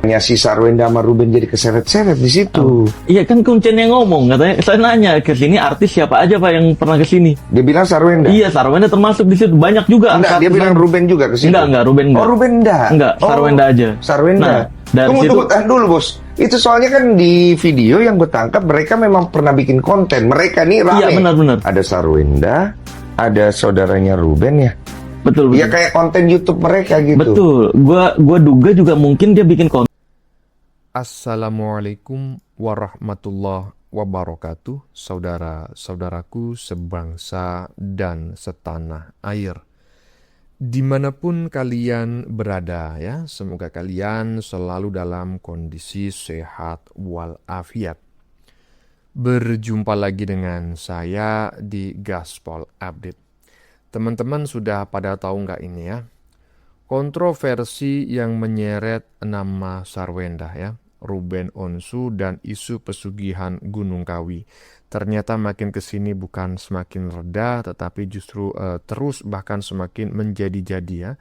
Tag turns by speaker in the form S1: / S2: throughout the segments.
S1: Ya si Sarwenda sama Ruben jadi keseret-seret di situ.
S2: Iya kan Kuncen yang ngomong, katanya saya nanya ke sini artis siapa aja Pak yang pernah ke sini.
S1: Dia bilang Sarwenda.
S2: Iya, Sarwenda termasuk di situ. Banyak juga.
S1: Enggak, dia bilang Ruben juga ke situ.
S2: Enggak, Ruben enggak.
S1: Oh, Ruben enggak.
S2: Enggak, Sarwenda aja.
S1: Sarwenda.
S2: Nah, dari
S1: Tunggu
S2: situ
S1: dulu Bos. Itu soalnya kan di video yang gue tangkap mereka memang pernah bikin konten. Mereka nih rame.
S2: Iya, benar-benar.
S1: Ada Sarwenda, ada saudaranya Ruben ya.
S2: Betul.
S1: Iya kayak konten YouTube mereka gitu.
S2: Betul. Gua duga juga mungkin dia bikin konten.
S3: Assalamualaikum warahmatullahi wabarakatuh, saudara-saudaraku sebangsa dan setanah air. Dimanapun kalian berada ya, semoga kalian selalu dalam kondisi sehat walafiat. Berjumpa lagi dengan saya di Gaspol Update. Teman-teman sudah pada tahu nggak ini ya? Kontroversi yang menyeret nama Sarwenda ya, Ruben Onsu dan isu pesugihan Gunung Kawi. Ternyata makin kesini bukan semakin reda, tetapi justru terus bahkan semakin menjadi-jadi ya.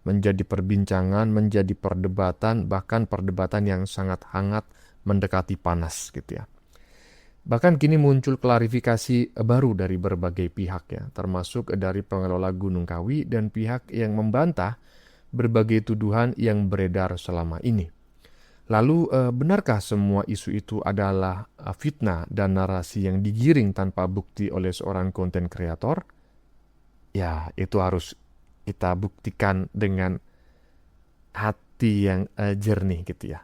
S3: Menjadi perbincangan, menjadi perdebatan, bahkan perdebatan yang sangat hangat mendekati panas gitu ya. Bahkan kini muncul klarifikasi baru dari berbagai pihak ya, termasuk dari pengelola Gunung Kawi dan pihak yang membantah berbagai tuduhan yang beredar selama ini. Lalu benarkah semua isu itu adalah fitnah dan narasi yang digiring tanpa bukti oleh seorang konten kreator? Ya, itu harus kita buktikan dengan hati yang jernih gitu ya.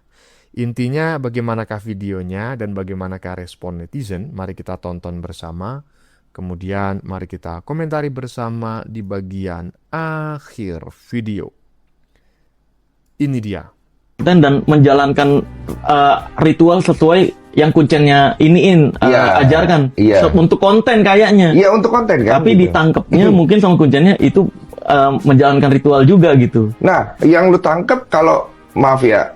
S3: Intinya bagaimanakah videonya dan bagaimanakah respon netizen? Mari kita tonton bersama. Kemudian mari kita komentari bersama di bagian akhir video. Ini dia.
S2: Dan menjalankan ritual sesuai yang Kuncennya ajarkan. Untuk konten kayaknya.
S1: Iya, untuk konten kan.
S2: Tapi
S1: gitu.
S2: ditangkapnya mungkin sama Kuncennya itu menjalankan ritual juga gitu.
S1: Nah, yang lu tangkap kalau maaf ya,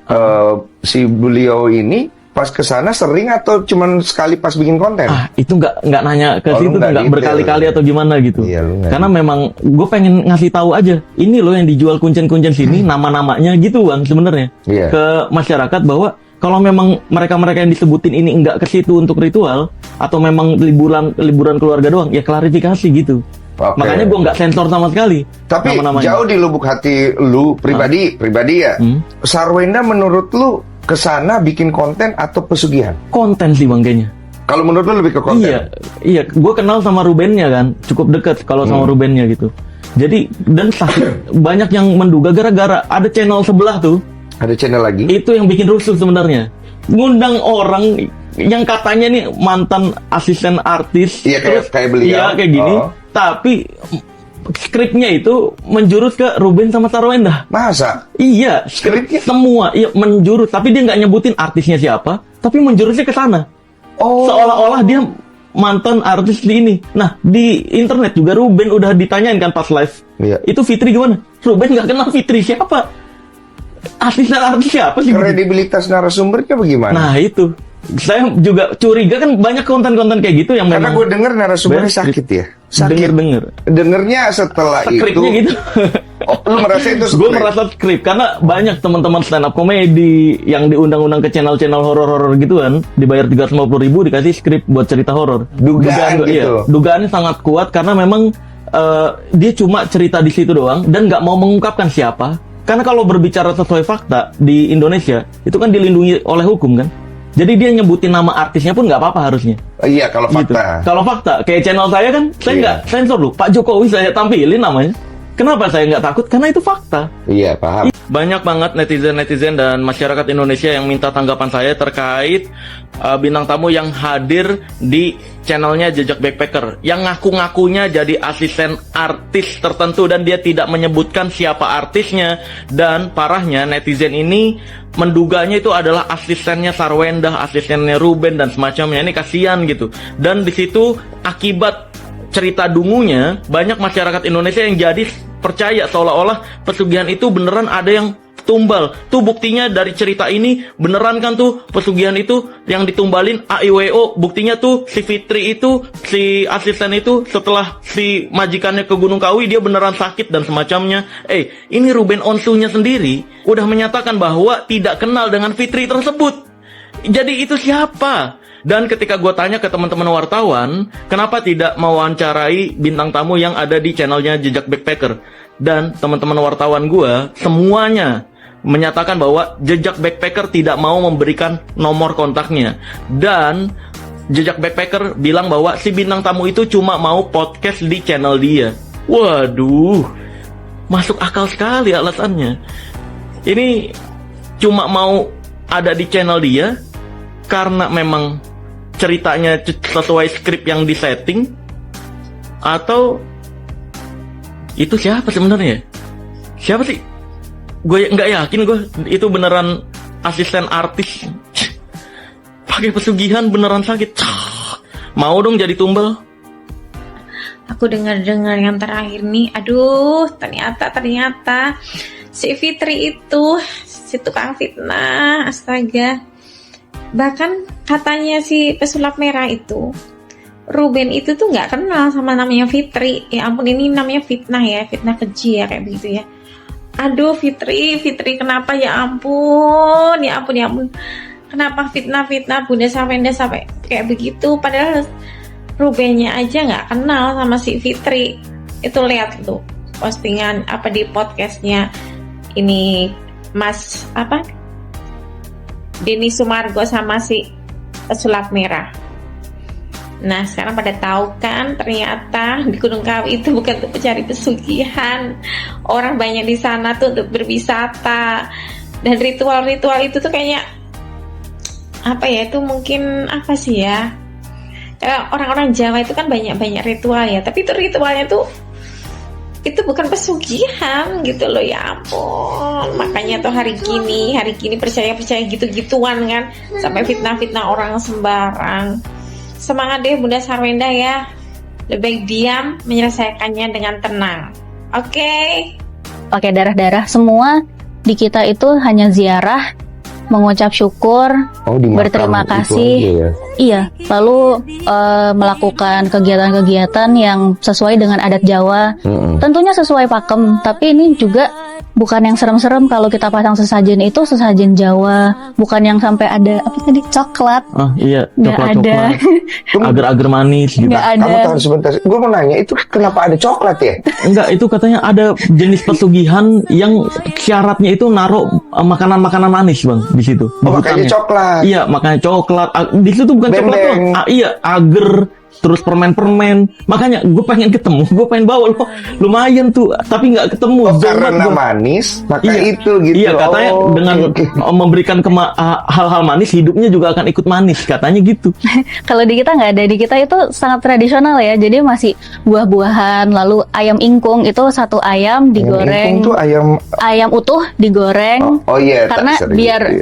S1: si beliau ini pas ke sana sering atau cuman sekali pas bikin konten?
S2: Itu nggak nanya ke situ, nggak berkali-kali atau gimana gitu.
S1: Iya,
S2: karena memang gue pengen ngasih tahu aja, ini loh yang dijual kuncen-kuncen sini, nama-namanya gitu Bang sebenarnya. Ke masyarakat bahwa kalau memang mereka-mereka yang disebutin ini nggak ke situ untuk ritual atau memang liburan keluarga doang, ya klarifikasi gitu. Makanya gue nggak sensor sama sekali.
S1: Tapi jauh di lubuk hati lu pribadi ya, Sarwenda menurut lu kesana bikin konten atau pesugihan? Konten
S2: sih Bang kayaknya.
S1: Kalau menurut lu lebih ke konten?
S2: Iya. Gue kenal sama Rubennya kan, cukup dekat kalau sama Rubennya gitu. Jadi dan banyak yang menduga gara-gara ada channel sebelah tuh.
S1: Ada channel lagi?
S2: Itu yang bikin rusuh sebenarnya. Ngundang orang yang katanya nih mantan asisten artis.
S1: Iya kayak beliau.
S2: Iya kayak gini. Tapi skripnya itu menjurus ke Ruben sama Sarwenda.
S1: Masa?
S2: Iya, skripnya semua menjurus, tapi dia nggak nyebutin artisnya siapa, tapi menjurusnya ke sana. Seolah-olah dia mantan artis di ini. Nah, di internet juga Ruben udah ditanyain kan pas live. Iya. Itu Fitri gimana? Ruben nggak kenal Fitri siapa? Artis siapa sih?
S1: Kredibilitas narasumbernya bagaimana?
S2: Nah, itu. Saya juga curiga kan banyak konten-konten kayak gitu yang
S1: karena gue denger narasumbernya sakit ya. Dengernya setelah
S2: skripnya
S1: itu
S2: gitu.
S1: Lu merasa itu skrip?
S2: Gue merasa skrip karena banyak teman-teman stand up komedi yang diundang-undang ke channel-channel horor-horor gitu kan, dibayar 350.000 dikasih skrip buat cerita horor.
S1: Dugaan gitu.
S2: Iya, dugaannya sangat kuat karena memang dia cuma cerita di situ doang dan nggak mau mengungkapkan siapa. Karena kalau berbicara sesuai fakta di Indonesia itu kan dilindungi oleh hukum kan. Jadi dia nyebutin nama artisnya pun nggak apa-apa harusnya.
S1: Iya, kalau fakta.
S2: Gitu. Kalau fakta, kayak channel saya kan, saya nggak sensor loh. Pak Jokowi saya tampilin namanya. Kenapa saya nggak takut? Karena itu fakta.
S1: Iya, paham.
S2: Banyak banget netizen-netizen dan masyarakat Indonesia yang minta tanggapan saya terkait bintang tamu yang hadir di channelnya Jejak Backpacker yang ngaku-ngakunya jadi asisten artis tertentu dan dia tidak menyebutkan siapa artisnya. Dan parahnya netizen ini menduganya itu adalah asistennya Sarwenda, asistennya Ruben dan semacamnya. Ini kasihan gitu. Dan di situ akibat cerita dungunya banyak masyarakat Indonesia yang jadi percaya seolah-olah pesugihan itu beneran ada yang tumbal. Tuh buktinya dari cerita ini beneran kan tuh pesugihan itu yang ditumbalin AIWO. Buktinya tuh si Fitri itu, si asisten itu setelah si majikannya ke Gunung Kawi dia beneran sakit dan semacamnya. Ini Ruben Onsu-nya sendiri udah menyatakan bahwa tidak kenal dengan Fitri tersebut. Jadi itu siapa? Dan ketika gue tanya ke teman-teman wartawan, kenapa tidak mewawancarai bintang tamu yang ada di channelnya Jejak Backpacker? Dan teman-teman wartawan gue semuanya menyatakan bahwa Jejak Backpacker tidak mau memberikan nomor kontaknya. Dan Jejak Backpacker bilang bahwa si bintang tamu itu cuma mau podcast di channel dia. Waduh, masuk akal sekali alasannya. Ini cuma mau ada di channel dia karena memang ceritanya sesuai skrip yang disetting, atau itu siapa sebenarnya? Siapa sih? Gue nggak yakin itu beneran asisten artis. Pakai pesugihan beneran sakit. Mau dong jadi tumbal.
S4: Aku dengar-dengar yang terakhir nih, aduh, ternyata si Fitri itu si tukang fitnah, astaga. Bahkan katanya si pesulap merah itu, Ruben itu tuh nggak kenal sama namanya Fitri. Ya ampun, ini namanya fitnah ya, fitnah keji ya, kayak begitu ya. Aduh Fitri kenapa, ya ampun. Kenapa fitnah Bunda Sarwenda sampai kayak begitu? Padahal Rubennya aja nggak kenal sama si Fitri. Itu lihat tuh postingan di podcastnya ini Mas Denny Sumargo sama si pesulap merah. Nah sekarang pada tahu kan, ternyata di Gunung Kawi itu bukan untuk mencari pesugihan. Orang banyak di sana tuh untuk berwisata. Dan ritual-ritual itu tuh kayaknya itu mungkin sih ya, orang-orang Jawa itu kan banyak ritual ya, tapi itu ritualnya tuh itu bukan pesugihan gitu loh, ya ampun. Makanya tuh hari gini percaya gitu-gituan kan, sampai fitnah orang sembarang. Semangat deh Bunda Sarwenda ya, lebih baik diam, menyelesaikannya dengan tenang. Oke,
S5: darah-darah semua di kita itu hanya ziarah, mengucap syukur, berterima kasih,
S1: ya?
S5: Iya, lalu melakukan kegiatan-kegiatan yang sesuai dengan adat Jawa, tentunya sesuai pakem. Tapi ini juga bukan yang serem-serem. Kalau kita pasang sesajen itu sesajen Jawa, bukan yang sampai ada coklat.
S2: Oh iya,
S5: nggak ada.
S2: Agar-agar manis gitu.
S5: Nggak ada.
S1: Kamu tahan sebentar, gue mau nanya, itu kenapa ada coklat ya?
S2: Enggak, itu katanya ada jenis pesugihan yang syaratnya itu naruh makanan-makanan manis bang di situ.
S1: Makanya coklat.
S2: Iya, makanya coklat. Di situ bukan coklat tuh. Iya, agar, terus permen-permen. Makanya gue pengen ketemu, gue pengen bawa loh. Lumayan tuh, tapi nggak ketemu.
S1: Karena manis, maka itu gitu.
S2: Iya, katanya dengan memberikan hal-hal manis, hidupnya juga akan ikut manis, katanya gitu.
S5: Kalau di kita nggak ada, di kita itu sangat tradisional ya. Jadi masih buah-buahan, lalu ayam ingkung itu satu ayam digoreng.
S1: Ingkung tuh
S5: ayam utuh digoreng.
S1: Oh iya,
S5: karena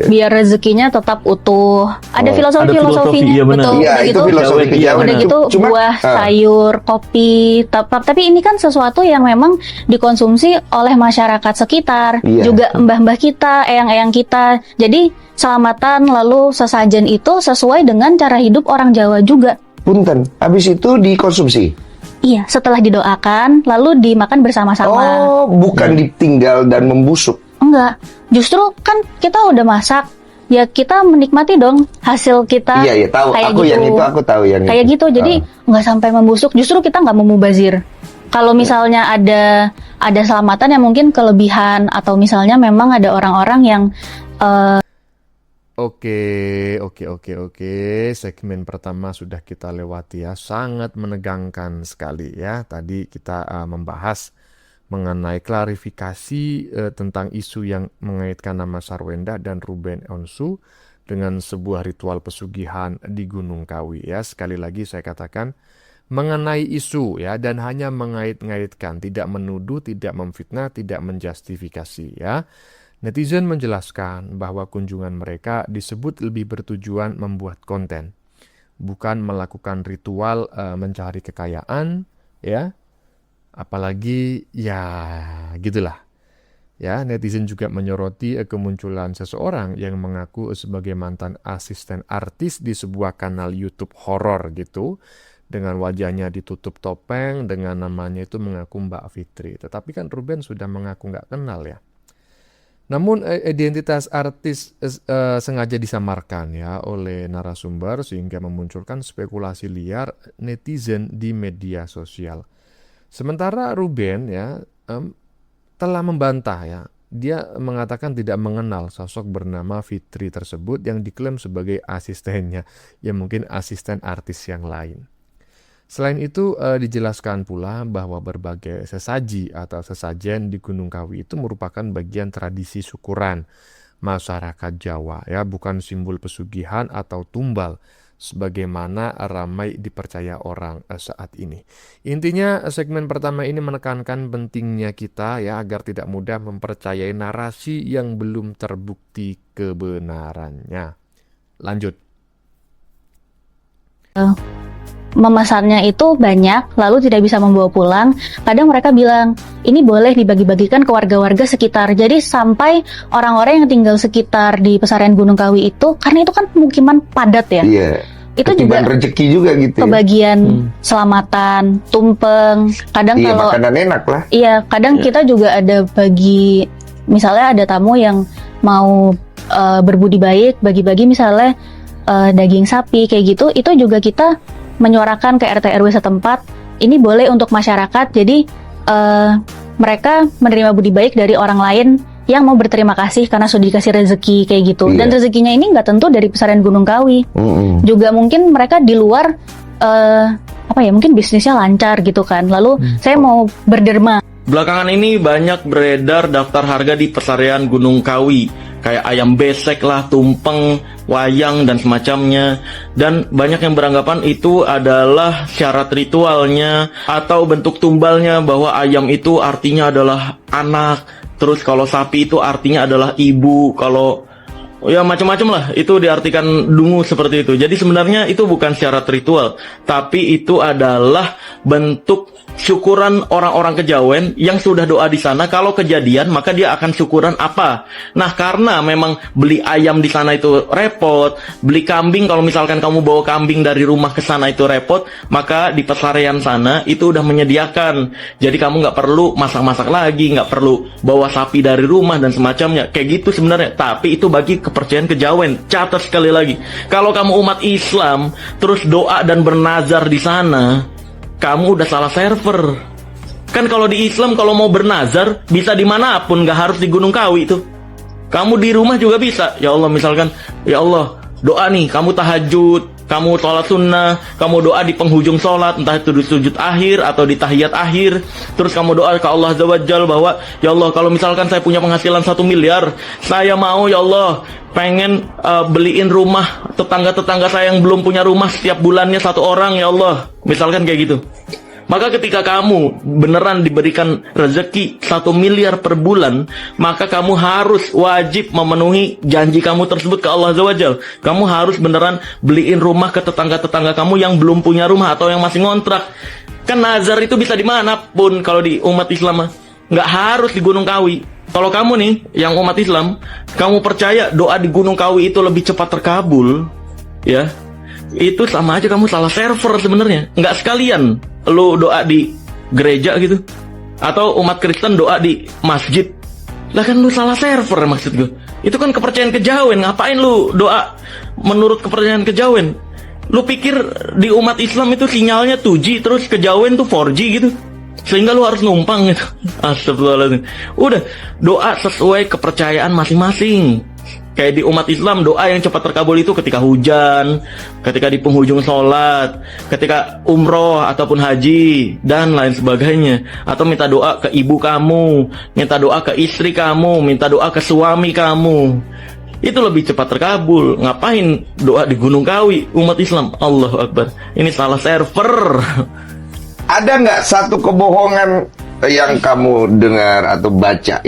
S5: biar rezekinya tetap utuh. Ada filosofinya.
S2: Iya, benar.
S5: Betul.
S1: Iya, itu filosofi kejawen.
S5: Udah gitu buah, sayur, kopi. Tapi ini kan sesuatu yang memang dikonsumsi oleh masyarakat sekitar, juga mbah-mbah kita, eyang-eyang kita. Jadi selamatan lalu sesajen itu sesuai dengan cara hidup orang Jawa juga.
S1: Punten, habis itu dikonsumsi?
S5: Iya, setelah didoakan lalu dimakan bersama-sama.
S1: Oh, bukan ditinggal dan membusuk?
S5: Enggak, justru kan kita udah masak, ya kita menikmati dong hasil kita.
S1: Iya, tahu.
S5: Kayak
S1: Aku
S5: gitu.
S1: yang itu aku tahu yang
S5: kayak
S1: itu.
S5: Gitu, jadi nggak sampai membusuk. Justru kita nggak memubazir. Kalau misalnya ada selamatan yang mungkin kelebihan, atau misalnya memang ada orang-orang yang
S3: Oke. Segmen pertama sudah kita lewati ya. Sangat menegangkan sekali ya. Tadi kita membahas mengenai klarifikasi tentang isu yang mengaitkan nama Sarwenda dan Ruben Onsu dengan sebuah ritual pesugihan di Gunung Kawi ya. Sekali lagi saya katakan mengenai isu ya, dan hanya mengait-ngaitkan, tidak menuduh, tidak memfitnah, tidak menjustifikasi ya. Netizen menjelaskan bahwa kunjungan mereka disebut lebih bertujuan membuat konten, bukan melakukan ritual mencari kekayaan ya. Apalagi ya gitulah. Ya, netizen juga menyoroti kemunculan seseorang yang mengaku sebagai mantan asisten artis di sebuah kanal YouTube horor gitu. Dengan wajahnya ditutup topeng, dengan namanya itu mengaku Mbak Fitri. Tetapi kan Ruben sudah mengaku nggak kenal ya. Namun identitas artis sengaja disamarkan ya oleh narasumber sehingga memunculkan spekulasi liar netizen di media sosial. Sementara Ruben ya telah membantah ya. Dia mengatakan tidak mengenal sosok bernama Fitri tersebut yang diklaim sebagai asistennya, ya mungkin asisten artis yang lain. Selain itu dijelaskan pula bahwa berbagai sesaji atau sesajen di Gunung Kawi itu merupakan bagian tradisi syukuran masyarakat Jawa ya, bukan simbol pesugihan atau tumbal sebagaimana ramai dipercaya orang saat ini. Intinya segmen pertama ini menekankan pentingnya kita ya agar tidak mudah mempercayai narasi yang belum terbukti kebenarannya. Lanjut.
S5: Memesannya itu banyak, lalu tidak bisa membawa pulang. Kadang mereka bilang, ini boleh dibagi-bagikan ke warga-warga sekitar. Jadi sampai orang-orang yang tinggal sekitar di pesarian Gunung Kawi itu, karena itu kan pemukiman padat ya.
S1: Iya.
S5: Itu
S1: Ketiban
S5: juga
S1: rezeki juga gitu.
S5: kebagian selamatan, tumpeng. Kadang
S1: Iya,
S5: kalau
S1: makanan enak lah.
S5: iya, kadang kita juga ada bagi, misalnya ada tamu yang mau berbudi baik, bagi-bagi misalnya daging sapi kayak gitu, itu juga kita menyuarakan ke RT RW setempat, ini boleh untuk masyarakat, jadi mereka menerima budi baik dari orang lain yang mau berterima kasih karena sudah dikasih rezeki kayak gitu.
S1: Iya.
S5: Dan rezekinya ini nggak tentu dari pesarian Gunung Kawi, juga mungkin mereka di luar mungkin bisnisnya lancar gitu kan, lalu saya mau berderma.
S2: Belakangan ini banyak beredar daftar harga di pesarian Gunung Kawi, kayak ayam besek lah, tumpeng, wayang, dan semacamnya. Dan banyak yang beranggapan itu adalah syarat ritualnya atau bentuk tumbalnya, bahwa ayam itu artinya adalah anak, terus kalau sapi itu artinya adalah ibu, kalau ya macam-macam lah itu diartikan dungu seperti itu. Jadi sebenarnya itu bukan syarat ritual, tapi itu adalah bentuk syukuran orang-orang kejawen yang sudah doa di sana. Kalau kejadian maka dia akan syukuran apa. Nah, karena memang beli ayam di sana itu repot, beli kambing, kalau misalkan kamu bawa kambing dari rumah ke sana itu repot, maka di pesarian sana itu udah menyediakan. Jadi kamu nggak perlu masak-masak lagi, nggak perlu bawa sapi dari rumah dan semacamnya. Kayak gitu sebenarnya. Tapi itu bagi kepercayaan kejawen. Catat sekali lagi, kalau kamu umat Islam terus doa dan bernazar di sana, kamu udah salah server. Kan kalau di Islam kalau mau bernazar bisa dimanapun, gak harus di Gunung Kawi itu. Kamu di rumah juga bisa. Ya Allah, misalkan, ya Allah, doa nih, kamu tahajud, kamu sholat sunnah, kamu doa di penghujung sholat, entah itu di sujud akhir atau di tahiyat akhir. Terus kamu doa ke Allah Azza wa Jalla bahwa, ya Allah, kalau misalkan saya punya penghasilan 1 miliar, saya mau ya Allah pengen beliin rumah tetangga-tetangga saya yang belum punya rumah setiap bulannya 1 orang, ya Allah. Misalkan kayak gitu. Maka ketika kamu beneran diberikan rezeki 1 miliar per bulan, maka kamu harus wajib memenuhi janji kamu tersebut ke Allah Azza wa Jalla. Kamu harus beneran beliin rumah ke tetangga-tetangga kamu yang belum punya rumah atau yang masih ngontrak. Kan nazar itu bisa dimanapun kalau di umat Islam, nggak harus di Gunung Kawi. Kalau kamu nih, yang umat Islam, kamu percaya doa di Gunung Kawi itu lebih cepat terkabul, ya, itu sama aja kamu salah server sebenarnya. Nggak sekalian lu doa di gereja gitu, atau umat Kristen doa di masjid. Lah kan lu salah server maksud gue. Itu kan kepercayaan kejawen. Ngapain lu doa menurut kepercayaan kejawen? Lu pikir di umat Islam itu sinyalnya 2G, terus kejawen tuh 4G gitu, sehingga lu harus numpang gitu. Astagfirullahaladzim. Udah, doa sesuai kepercayaan masing-masing. Kayak di umat Islam, doa yang cepat terkabul itu ketika hujan, ketika di penghujung sholat, ketika umroh ataupun haji, dan lain sebagainya. Atau minta doa ke ibu kamu, minta doa ke istri kamu, minta doa ke suami kamu. Itu lebih cepat terkabul. Ngapain doa di Gunung Kawi, umat Islam? Allahu Akbar. Ini salah server.
S1: Ada nggak satu kebohongan yang kamu dengar atau baca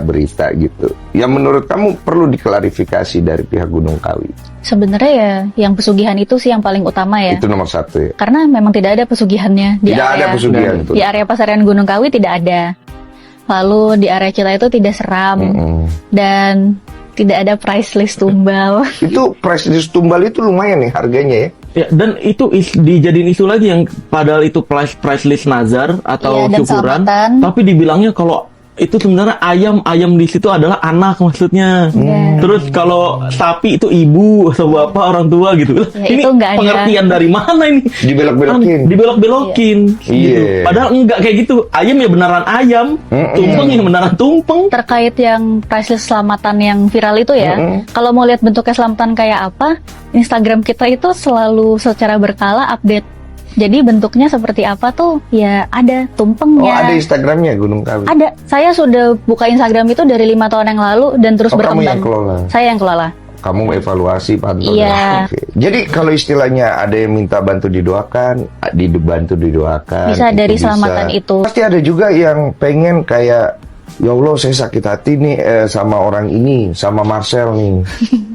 S1: berita gitu, yang menurut kamu perlu diklarifikasi dari pihak Gunung Kawi?
S5: Sebenarnya ya, yang pesugihan itu sih yang paling utama ya.
S1: Itu nomor 1 ya.
S5: Karena memang tidak ada pesugihannya di
S1: Tidak
S5: area,
S1: ada pesugihan itu.
S5: Di area pesarian Gunung Kawi tidak ada. lalu di area kita itu tidak seram, dan tidak ada price list tumbal.
S1: Itu price list tumbal itu lumayan nih harganya ya.
S2: Ya, dan itu dijadiin isu lagi yang padahal itu price list nazar atau
S5: Iya, dan
S2: syukuran,
S5: selamatan.
S2: tapi dibilangnya kalau itu sebenarnya ayam di situ adalah anak maksudnya.
S5: Iya.
S2: Terus kalau sapi itu ibu atau bapak orang tua gitu. Lah,
S5: Ya,
S2: ini
S5: itu nggak ada.
S2: pengertian dari mana ini?
S1: Dibelok-belokin.
S2: Dibelok-belokin. Gitu.
S1: Iya.
S2: Padahal enggak kayak gitu. Ayam ya beneran ayam, tumpeng ya beneran tumpeng.
S5: Terkait yang price list selamatan yang viral itu ya, kalau mau lihat bentuknya selamatan kayak apa, Instagram kita itu selalu secara berkala update. Jadi bentuknya seperti apa tuh ya ada
S1: Oh,
S5: tumpengnya.
S1: ada Instagramnya Gunung Kawi.
S5: Ada. Saya sudah buka Instagram itu dari 5 tahun yang lalu dan terus
S1: Oh, kamu
S5: berkembang.
S1: yang kelola.
S5: Saya yang kelola.
S1: Kamu evaluasi pantau.
S5: Iya.
S1: Oke. Jadi kalau istilahnya ada yang minta bantu didoakan, dibantu didoakan.
S5: Bisa dari
S1: bisa.
S5: selamatan itu.
S1: Pasti ada juga yang pengen kayak, ya Allah saya sakit hati nih sama orang ini, sama Marcel nih,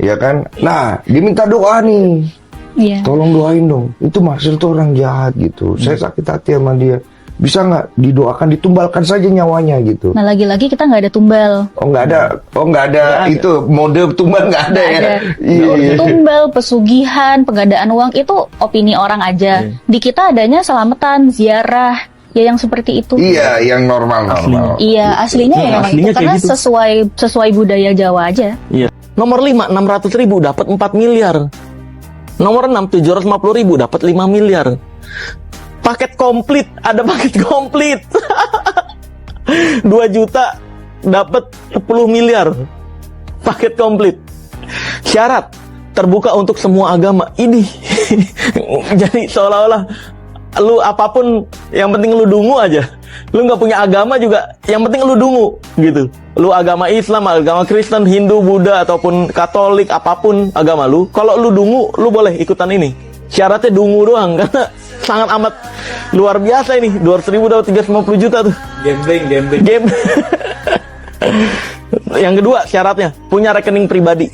S1: ya kan? Nah, diminta doa nih.
S5: Iya.
S1: Tolong doain dong. Itu Marcel tuh orang jahat gitu. Saya sakit hati sama dia. Bisa nggak didoakan, ditumbalkan saja nyawanya gitu.
S5: Nah, lagi-lagi kita nggak ada tumbal.
S1: Oh nggak ada,
S2: Nggak ada.
S1: itu mode tumbal nggak ada
S5: Nggak
S1: ya.
S5: ada.
S1: Iya.
S5: Tumbal, pesugihan, penggandaan uang itu opini orang aja. Di kita adanya selamatan, ziarah, ya yang seperti itu.
S1: Iya, yang normal.
S5: Iya, aslinya ya memang
S2: aslinya
S5: itu
S2: kayak
S5: karena
S2: gitu.
S5: sesuai budaya Jawa aja.
S2: Iya. Nomor 5, 600.000 dapat 4 miliar. Nomor 6, 750.000 dapat 5 miliar. Paket komplit, ada paket komplit. 2 juta dapat 10 miliar. Paket komplit. Syarat terbuka untuk semua agama. Ini jadi seolah-olah lu apapun yang penting lu dungu aja. Lu nggak punya agama juga, yang penting lu dungu gitu. Lu agama Islam, agama Kristen, Hindu, Buddha ataupun Katolik, apapun agama lu, kalau lu dungu, lu boleh ikutan ini. Syaratnya dungu doang karena sangat amat luar biasa ini. 200.000 dapat 350 juta tuh.
S6: Gambling.
S2: Game. Yang kedua syaratnya punya rekening pribadi.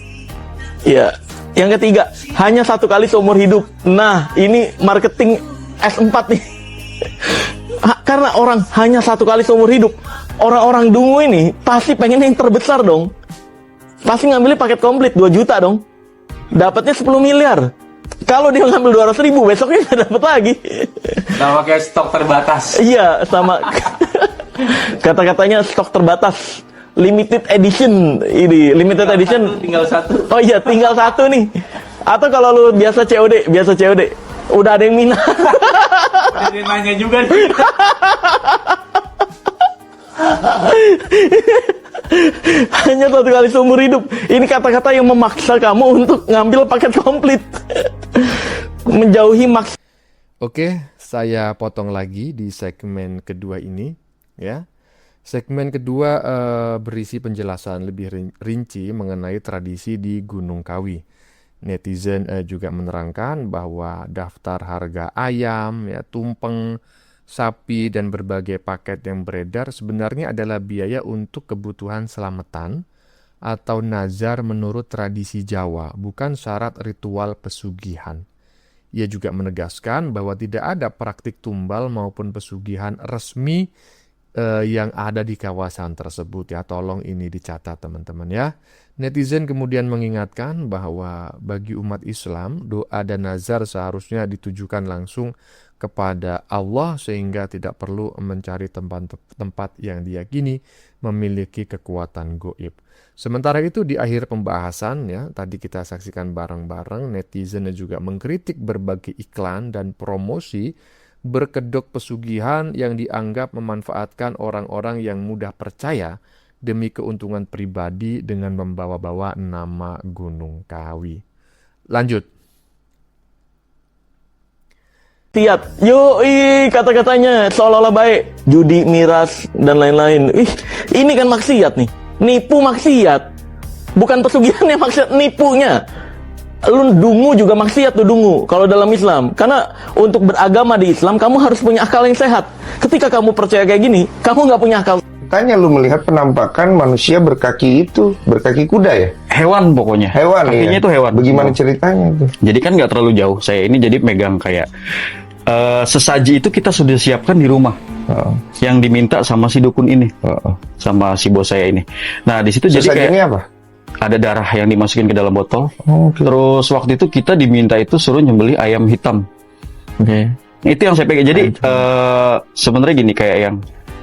S2: Iya. Yang ketiga hanya 1 kali seumur hidup. Nah ini marketing S4 nih. Karena orang hanya 1 kali seumur hidup, orang-orang dungu ini pasti pengen yang terbesar dong. Pasti ngambilnya paket komplit 2 juta dong. Dapatnya 10 miliar. Kalau dia ngambil 200.000 besoknya nggak dapat lagi.
S6: Sama kayak stok terbatas.
S2: Iya, sama kata-katanya stok terbatas. Limited edition ini, limited edition.
S6: Tinggal satu.
S2: Oh iya, tinggal 1 nih. Atau kalau lu biasa COD, udah ada yang minat.
S6: Ada yang nanya juga nih.
S2: Hanya 1 kali seumur hidup. Ini kata-kata yang memaksa kamu untuk ngambil paket komplit. Menjauhi maks.
S3: Oke, saya potong lagi di segmen kedua ini, ya. Segmen kedua berisi penjelasan lebih rinci mengenai tradisi di Gunung Kawi. Netizen juga menerangkan bahwa daftar harga ayam, ya, tumpeng, sapi, dan berbagai paket yang beredar sebenarnya adalah biaya untuk kebutuhan selamatan atau nazar menurut tradisi Jawa, bukan syarat ritual pesugihan. Ia juga menegaskan bahwa tidak ada praktik tumbal maupun pesugihan resmi yang ada di kawasan tersebut, ya. Tolong ini dicatat teman-teman, ya. Netizen kemudian mengingatkan bahwa bagi umat Islam, doa dan nazar seharusnya ditujukan langsung kepada Allah sehingga tidak perlu mencari tempat yang diyakini memiliki kekuatan goib. Sementara itu di akhir pembahasan, ya, tadi kita saksikan bareng-bareng, netizen juga mengkritik berbagai iklan dan promosi berkedok pesugihan yang dianggap memanfaatkan orang-orang yang mudah percaya demi keuntungan pribadi dengan membawa-bawa nama Gunung Kawi. Lanjut.
S2: Tiat, kata-katanya seolah-olah baik, judi, miras, dan lain-lain. Ini kan maksiat nih, nipu maksiat, bukan pesugihannya maksiat, nipunya. Lu dungu juga maksiat tuh dungu kalau dalam Islam. Karena untuk beragama di Islam kamu harus punya akal yang sehat. Ketika kamu percaya kayak gini, kamu nggak punya akal.
S1: Tanya lu melihat penampakan manusia berkaki kuda ya?
S7: Hewan pokoknya.
S1: Hewan
S7: kakinya
S1: ya?
S7: itu hewan.
S1: Bagaimana ceritanya tuh?
S7: Jadi kan nggak terlalu jauh. Saya ini jadi megang kayak sesaji itu kita sudah siapkan di rumah. Yang diminta sama si dukun ini, sama si bos saya ini. Nah di situ jadi kayak
S1: Sesajinya apa?
S7: ada darah yang dimasukin ke dalam botol.
S1: Okay.
S7: Terus waktu itu kita diminta itu suruh nyembelih ayam hitam. Itu yang saya pegang. Jadi sebenarnya gini, kayak yang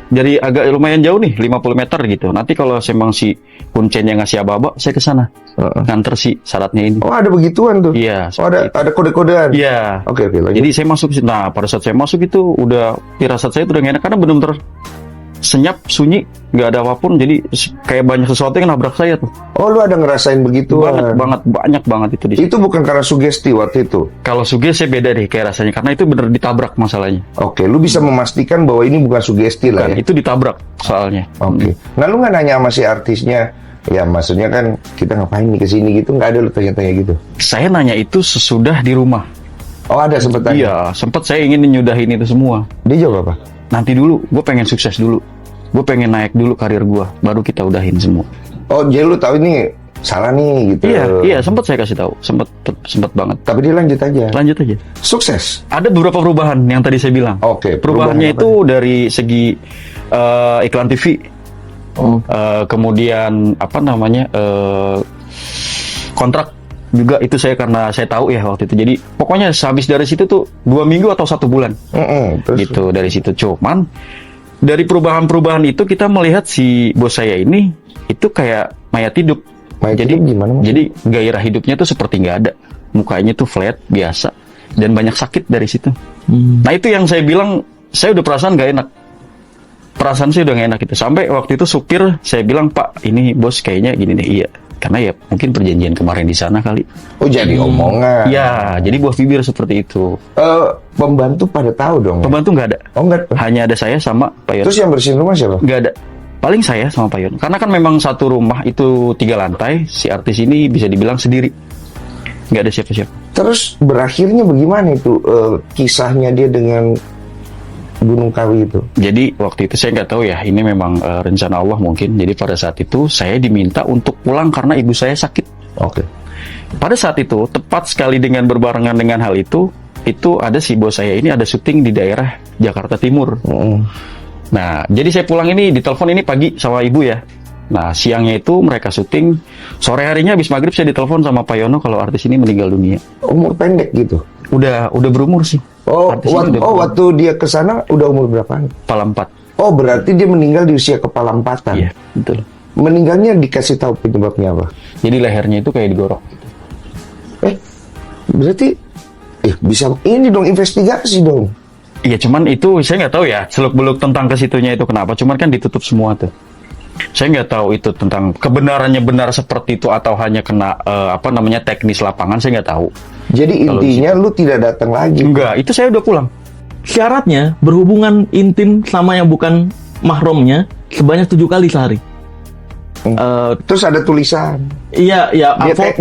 S7: dari agak lumayan jauh nih, 50 meter gitu. Nanti kalau memang si kuncinya ngasih aba-aba, saya ke sana nganter si syaratnya ini.
S1: Oh, ada begituan tuh.
S7: Iya.
S1: Oh, ada kode-kodean.
S7: Iya.
S1: Oke, lanjut.
S7: Jadi saya masuk. Nah, pada saat saya masuk itu udah firasat saya itu udah gak enak karena benar-benar senyap, sunyi, nggak ada apapun. Jadi kayak banyak sesuatu yang nabrak saya tuh.
S1: Oh, lu ada ngerasain begituan?
S7: Banyak banget itu di situ.
S1: Itu bukan karena sugesti waktu itu.
S7: Kalau sugesti saya beda deh kayak rasanya karena itu bener ditabrak masalahnya.
S1: Oke, lu bisa memastikan bahwa ini bukan sugesti lah ya.
S7: Itu ditabrak soalnya.
S1: Oke. Nah, lu nggak nanya sama si artisnya? Ya, maksudnya kan kita ngapain nih kesini gitu? Nggak ada lu tanya-tanya gitu?
S7: Saya nanya itu sesudah di rumah.
S1: Oh, ada sempet tanya?
S7: Iya, sempat saya ingin nyudahin itu semua.
S1: Dia jawab apa?
S7: Nanti dulu, gue pengen sukses dulu. Gue pengen naik dulu karir gue, baru kita udahin semua.
S1: Oh, jadi lu tahu ini salah nih gitu.
S7: Iya, sempat saya kasih tahu, sempat banget.
S1: Tapi dia lanjut aja.
S7: Lanjut aja.
S1: Sukses.
S7: Ada beberapa perubahan yang tadi saya bilang.
S1: Oke,
S7: Perubahannya
S1: perubahan
S7: itu dari segi iklan TV. Kemudian apa namanya kontrak juga itu saya karena saya tahu ya waktu itu. Jadi pokoknya habis dari situ tuh 2 minggu atau 1 bulan.
S1: Terus?
S7: Gitu dari situ. Cuman dari perubahan-perubahan itu kita melihat si bos saya ini itu kayak mayat hidup.
S1: Mayat hidup gimana, Mas?
S7: Jadi gairah hidupnya tuh seperti nggak ada. Mukanya tuh flat biasa dan banyak sakit dari situ. Nah itu yang saya bilang, saya udah perasaan nggak enak. Perasaan saya udah nggak enak itu. Sampai waktu itu supir saya bilang, Pak ini bos kayaknya gini deh. Iya. Karena ya mungkin perjanjian kemarin di sana kali.
S1: Oh, jadi omongan.
S7: Ya, jadi buah bibir seperti itu.
S1: Pembantu pada tahu dong.
S7: Pembantu nggak ada.
S1: Oh, enggak.
S7: Hanya ada saya sama Pak Yon.
S1: Terus yang bersihin rumah siapa?
S7: Nggak ada. Paling saya sama Pak Yon. Karena kan memang satu rumah itu 3 lantai. Si artis ini bisa dibilang sendiri. Nggak ada siapa-siapa.
S1: Terus berakhirnya bagaimana itu kisahnya dia dengan Gunung Kawi itu?
S7: Jadi waktu itu saya nggak tahu ya. Ini memang rencana Allah mungkin. Jadi pada saat itu saya diminta untuk pulang karena ibu saya sakit.
S1: Oke.
S7: Pada saat itu tepat sekali dengan berbarengan dengan hal itu ada si bos saya ini ada syuting di daerah Jakarta Timur. Nah, jadi saya pulang ini ditelepon ini pagi sama ibu ya. Nah, siangnya itu mereka syuting, sore harinya habis maghrib saya ditelepon sama Pak Yono kalau artis ini meninggal dunia.
S1: Umur pendek gitu?
S7: Udah berumur sih.
S1: Waktu dia ke sana udah umur berapa?
S7: Kepala 4.
S1: Oh, berarti dia meninggal di usia kepala 4-an.
S7: Iya, betul.
S1: Meninggalnya dikasih tahu penyebabnya apa?
S7: Jadi lehernya itu kayak digorok.
S1: Berarti bisa ini dong, investigasi dong.
S7: Iya, cuman itu saya nggak tahu ya seluk-beluk tentang kesitunya itu kenapa. Cuman kan ditutup semua tuh. Saya nggak tahu itu tentang kebenarannya benar seperti itu atau hanya kena teknis lapangan, saya nggak tahu.
S1: Jadi
S7: Kalau
S1: intinya lu tidak datang lagi.
S7: Enggak, itu saya udah pulang.
S2: Syaratnya berhubungan intim sama yang bukan mahramnya sebanyak 7 kali sehari.
S1: Terus ada tulisan.
S2: Iya, foto.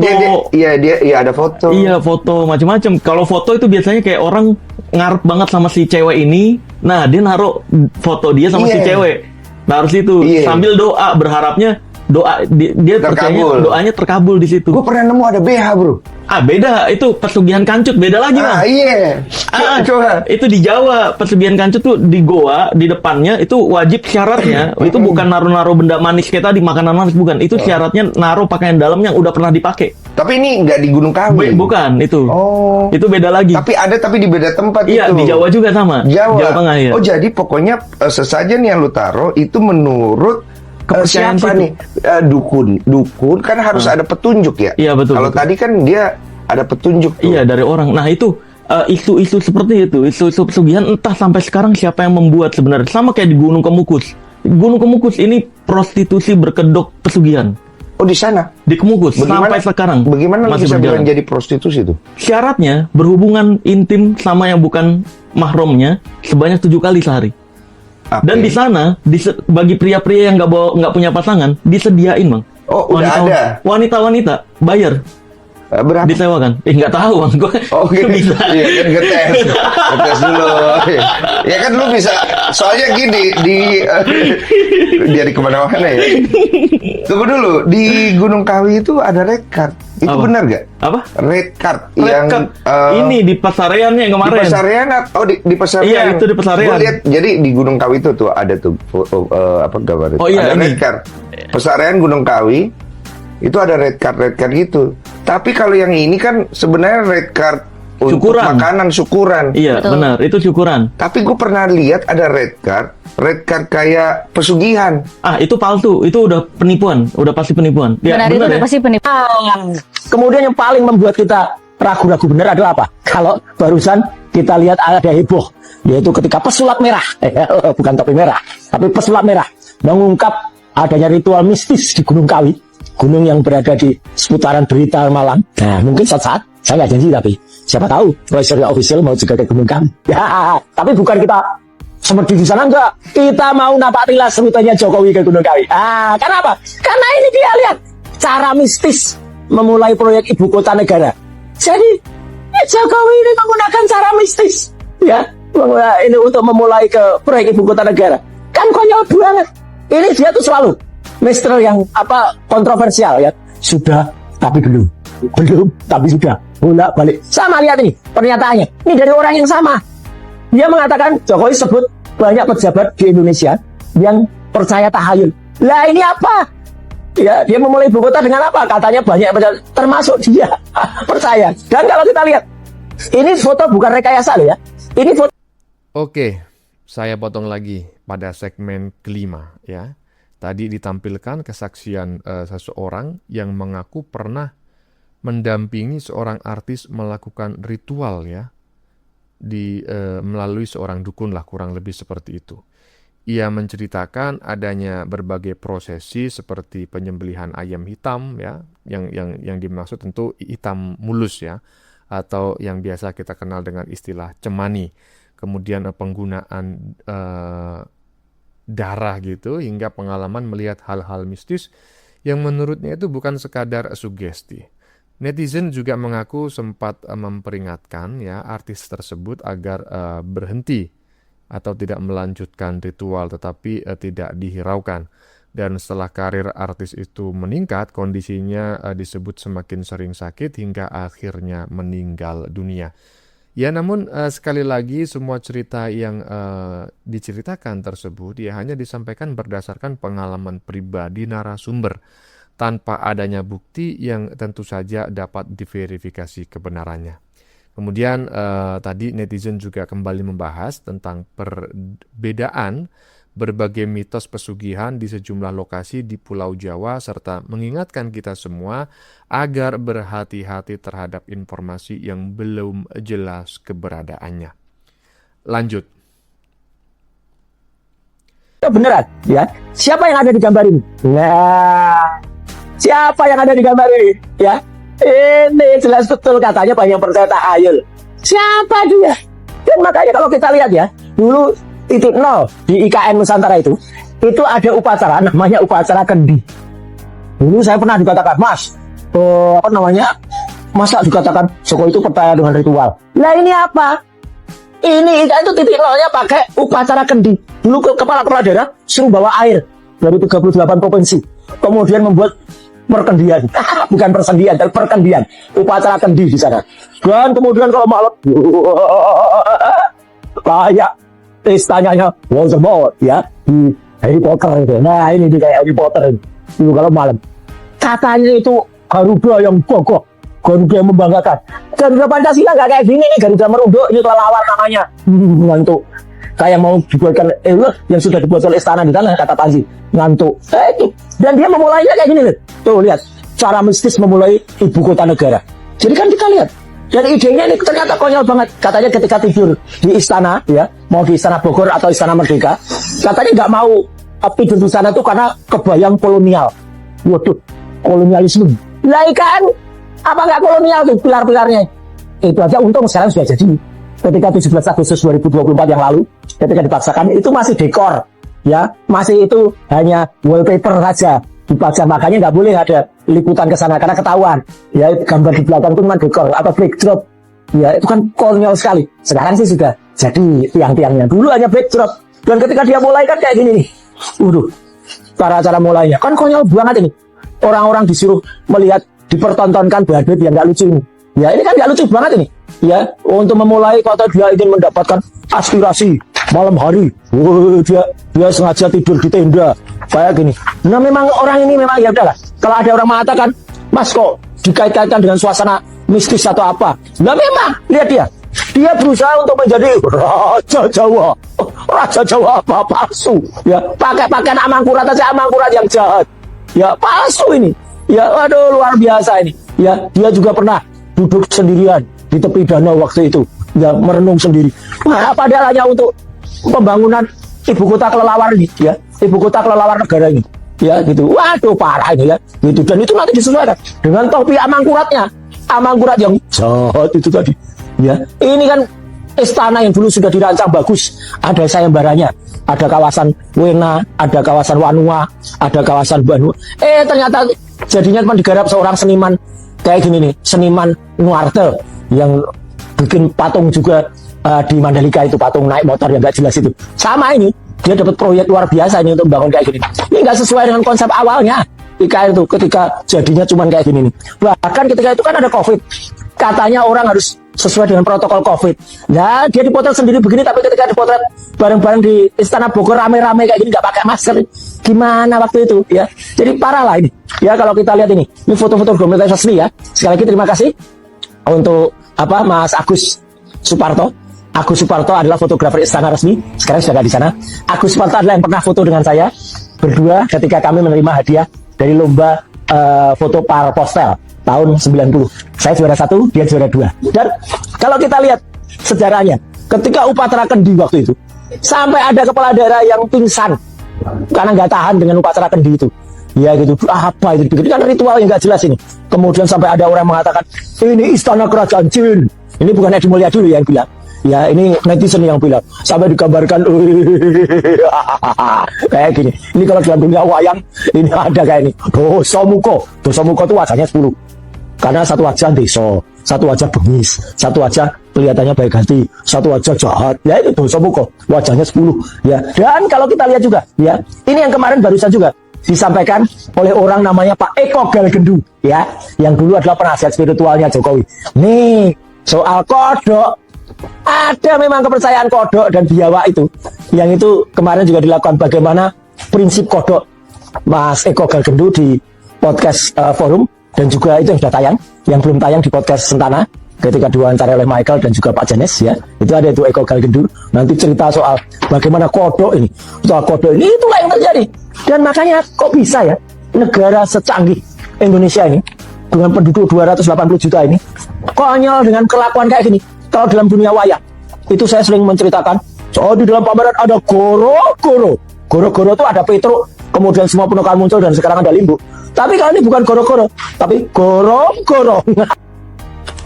S1: Dia ada foto.
S2: Iya, foto macam-macam. Kalau foto itu biasanya kayak orang ngarep banget sama si cewek ini. Nah, dia naruh foto dia sama si cewek. Nah, harus itu sambil doa, berharapnya dia percaya doanya terkabul di situ.
S1: Gue pernah nemu ada BH, bro.
S2: Beda, itu pesugihan kancut, beda lagi, Bang.
S1: Coba.
S2: Itu di Jawa, pesugihan kancut tuh di goa, di depannya itu wajib syaratnya. Itu bukan naruh-naruh benda manis kayak tadi, makanan manis, bukan. Itu syaratnya naruh pakaian dalam yang udah pernah dipakai.
S1: Tapi ini nggak di Gunung Kawi.
S2: Bukan, itu.
S1: Oh.
S2: Itu beda lagi.
S1: Tapi di beda tempat
S2: iya,
S1: itu.
S2: Di Jawa juga sama.
S1: Jawa
S2: Tengah, ya.
S1: Oh, jadi pokoknya sesajen yang lu taruh itu menurut
S2: kepercayaan
S1: siapa nih? Dukun kan harus ada petunjuk ya.
S2: Iya, betul.
S1: Kalau tadi kan dia ada petunjuk tuh.
S2: Iya, dari orang. Nah, itu isu-isu seperti itu, isu-isu pesugihan entah sampai sekarang siapa yang membuat sebenarnya. Sama kayak di Gunung Kemukus. Gunung Kemukus ini prostitusi berkedok pesugihan.
S1: Oh, di sana?
S2: Di Kemukus sampai sekarang.
S1: Bagaimana
S2: masih
S1: bisa
S2: berjalan.
S1: bilang jadi prostitusi itu?
S2: Syaratnya berhubungan intim sama yang bukan mahramnya sebanyak 7 kali sehari. Dan di sana bagi pria-pria yang nggak punya pasangan disediain, Bang.
S1: Oh, udah ada.
S2: Wanita-wanita bayar.
S1: Berapa?
S2: Disewakan. Nggak tahu, Bang.
S1: Gitu.
S2: Bisa.
S1: Iya kan, ngetes dulu. Ya kan lu bisa. Soalnya gini jadi kemana-mana ya. Tunggu dulu, di Gunung Kawi itu ada rekad Itu
S2: Apa?
S1: benar gak?
S2: Apa?
S1: Red card
S2: Red
S1: yang
S2: card. Ini di Pasariannya yang
S1: di
S2: kemarin.
S1: Pasarian. Oh, di Pasarian.
S2: Iya, itu di Pasarian.
S1: Gua lihat, jadi di Gunung Kawi itu tuh ada tuh apa gambar itu.
S2: Oh, iya,
S1: ada
S2: ini.
S1: red card. Pasarian Gunung Kawi itu ada red card gitu. Tapi kalau yang ini kan sebenarnya red card untuk
S2: Syukuran.
S1: makanan syukuran.
S2: Iya,
S5: Betul.
S2: benar. Itu syukuran.
S1: Tapi gue pernah lihat ada red card kayak pesugihan.
S2: Ah, itu palsu. Itu udah penipuan. Udah pasti penipuan. Ya,
S5: Benar, itu
S2: benar
S5: udah
S2: ya.
S5: pasti penipuan.
S8: Kemudian yang paling membuat kita ragu-ragu benar adalah apa? Kalau barusan kita lihat ada heboh, yaitu ketika pesulap merah, bukan topi merah, tapi pesulap merah mengungkap adanya ritual mistis di Gunung Kawi, gunung yang berada di seputaran Berita Malang. Nah, mungkin suatu saat, saya nggak janji tapi siapa tahu Roy Suryo Official mau juga ke Gunung Kawi. Ya, tapi bukan kita seperti di sana, enggak. Kita mau napak tilas rutenya Jokowi ke Gunung Kawi. Kenapa? Karena ini dia lihat cara mistis memulai proyek ibu kota negara. Jadi Jokowi ini menggunakan cara mistis, ya, ini untuk memulai ke proyek ibu kota negara. Kan konyol banget. Ini dia tuh selalu mister yang kontroversial, ya. Sudah tapi belum tapi sudah, bolak balik. Sama, lihat ini pernyataannya. Ini dari orang yang sama. Dia mengatakan Jokowi sebut banyak pejabat di Indonesia yang percaya tahayul. Lah ini apa? Ya, dia memulai ibu kota dengan apa? Katanya banyak pejabat, termasuk dia percaya. Dan kalau kita lihat, ini foto bukan rekayasa loh ya. Ini foto.
S3: Oke, saya potong lagi pada segmen kelima ya. Tadi ditampilkan kesaksian seseorang yang mengaku pernah mendampingi seorang artis melakukan ritual ya, melalui seorang dukun lah, kurang lebih seperti itu. Ia menceritakan adanya berbagai prosesi seperti penyembelihan ayam hitam ya, yang dimaksud tentu hitam mulus ya, atau yang biasa kita kenal dengan istilah cemani. Kemudian penggunaan darah gitu, hingga pengalaman melihat hal-hal mistis yang menurutnya itu bukan sekadar sugesti. Netizen juga mengaku sempat memperingatkan ya artis tersebut agar berhenti atau tidak melanjutkan ritual, tetapi tidak dihiraukan. Dan setelah karir artis itu meningkat, kondisinya disebut semakin sering sakit hingga akhirnya meninggal dunia. Ya, namun sekali lagi semua cerita yang diceritakan tersebut ya hanya disampaikan berdasarkan pengalaman pribadi narasumber, tanpa adanya bukti yang tentu saja dapat diverifikasi kebenarannya. Kemudian tadi netizen juga kembali membahas tentang perbedaan berbagai mitos pesugihan di sejumlah lokasi di Pulau Jawa, serta mengingatkan kita semua agar berhati-hati terhadap informasi yang belum jelas keberadaannya. Lanjut.
S8: Beneran ya. Siapa yang ada di gambar ini? Nah, siapa yang ada di gambar ini? Ya, ini jelas betul katanya banyak percaya tahayul. Siapa dia? Dan makanya kalau kita lihat ya, dulu titik nol di IKN Nusantara itu ada upacara namanya upacara kendi. Dulu saya pernah dikatakan, Mas, masa dikatakan Jokowi itu percaya dengan ritual. Nah ini apa? Ini itu titik nolnya pakai upacara kendi. Dulu kepala daerah suruh bawa air dari 38 provinsi, kemudian membuat perkendian, bukan persendian, tapi perkendian, upacara kendi di sana. Dan kemudian kalau malam, kayak istanya Voldemort ya di Harry Potter itu. Nah ini di kayak Harry Potter itu kalau malam. Katanya itu Garuda yang kokoh, Garuda yang membanggakan. Garuda Pancasila nggak kayak gini nih, Garuda merunduk, ini kelelawar namanya. Ngantuk. Kayak mau dibuatkan yang sudah dibuat oleh istana di sana, kata Panji. Ngantuk. Itu. Dan dia memulainya kayak gini nih. Tuh lihat, cara mistis memulai ibu kota negara. Jadi kan kita lihat. Dan idenya ini ternyata konyol banget. Katanya ketika tidur di istana, ya, mau di istana Bogor atau istana Merdeka, katanya nggak mau tidur di sana tuh karena kebayang kolonial. Waduh, kolonialisme. Lah kan, apa nggak kolonial tuh pilar-pilarnya? Itu aja untung sekarang sudah jadi. Ketika 17 Agustus 2024 yang lalu, ketika dipaksakan, itu masih dekor, ya, masih itu hanya wallpaper saja dipaksa, makanya nggak boleh ada liputan ke sana karena ketahuan, ya, gambar di belakang itu cuma dekor atau backdrop, ya, itu kan konyol sekali. Sekarang sih sudah jadi tiang-tiangnya, dulu hanya backdrop, dan ketika dia mulai kan kayak gini nih, cara mulainya kan konyol banget ini. Orang-orang disuruh melihat dipertontonkan bad yang nggak lucu ini. Ya ini kan nggak lucu banget ini. Ya untuk memulai kata dia ingin mendapatkan aspirasi malam hari. Dia sengaja tidur di tenda kayak gini. Nah memang orang ini memang ya udahlah. Kalau ada orang mengatakan, Mas kok dikait-kaitkan dengan suasana mistis atau apa? Nah memang lihat dia berusaha untuk menjadi Raja Jawa. Raja Jawa apa palsu? Ya pakai Amangkurat aja, Amangkurat yang jahat. Ya palsu ini. Ya aduh luar biasa ini. Ya dia juga pernah duduk sendirian di tepi danau waktu itu, ya merenung sendiri. Wah, padahal hanya untuk pembangunan ibu kota kelelawar ini, ya ibu kota kelelawar negara ini, ya gitu. Waduh parah ini ya, gitu. Dan itu nanti disesuaikan dengan topi Amangkuratnya, Amangkurat yang jahat itu tadi. Ya ini kan istana yang dulu sudah dirancang bagus, ada sayembaranya, ada kawasan Wena, ada kawasan Wanua, ada kawasan Banu. Ternyata jadinya cuma digarap seorang seniman kayak gini nih, seniman Nuarte yang bikin patung juga di Mandalika itu, patung naik motor yang gak jelas itu. Sama ini, dia dapat proyek luar biasa ini untuk membangun kayak gini. Ini gak sesuai dengan konsep awalnya IKN itu, ketika jadinya cuman kayak gini nih. Bahkan ketika itu kan ada COVID, katanya orang harus sesuai dengan protokol COVID. Nah, dia dipotret sendiri begini, tapi ketika dipotret bareng-bareng di Istana Bogor rame-rame kayak gini gak pakai masker, gimana waktu itu ya? Jadi parah lah ini. Ya kalau kita lihat ini foto-foto dokumentasi asli ya. Sekali lagi terima kasih untuk Mas Agus Suparto. Agus Suparto adalah fotografer istana resmi. Sekarang sudah di sana. Agus Suparto adalah yang pernah foto dengan saya berdua ketika kami menerima hadiah dari lomba foto par postel tahun 90. Saya juara 1, dia juara 2. Dan kalau kita lihat sejarahnya, ketika upacara kendi waktu itu, sampai ada kepala daerah yang pingsan karena nggak tahan dengan upacara kendi itu. Ya gitu, apa itu? Ini kan ritual yang nggak jelas ini. Kemudian sampai ada orang mengatakan, ini istana kerajaan jin. Ini bukan Edi Mulyadi yang bilang. Ya ini netizen yang bilang. Sampai digambarkan, kayak gini. Ini kalau dalam dunia wayang, ini ada kayak ini. Dosomuko. Dosomuko itu wajahnya 10. Karena satu wajah deso, satu wajah bengis, satu wajah kelihatannya baik hati, satu wajah jahat. Ya itu Dosomuko, wajahnya 10. Ya. Dan kalau kita lihat juga, ya ini yang kemarin barusan juga disampaikan oleh orang namanya Pak Eko Galgendu, ya, yang dulu adalah penasihat spiritualnya Jokowi. Nih, soal kodok, ada memang kepercayaan kodok dan biawa itu, yang itu kemarin juga dilakukan bagaimana prinsip kodok Mas Eko Galgendu di podcast forum, dan juga itu yang sudah tayang, yang belum tayang di podcast Sentana, ketika diwawancara oleh Michael dan juga Pak Janes, ya, itu ada itu Eko Galgendu, nanti cerita soal bagaimana kodok ini, soal kodok ini, itulah yang terjadi. Dan makanya kok bisa ya negara secanggih Indonesia ini dengan penduduk 280 juta ini konyol dengan kelakuan kayak gini. Kalau dalam dunia wayang itu saya sering menceritakan, di dalam pameran ada goro-goro. Goro-goro itu ada Petruk, kemudian semua penukaran muncul dan sekarang ada Limbu. Tapi kalau ini bukan goro-goro, tapi goro-goro.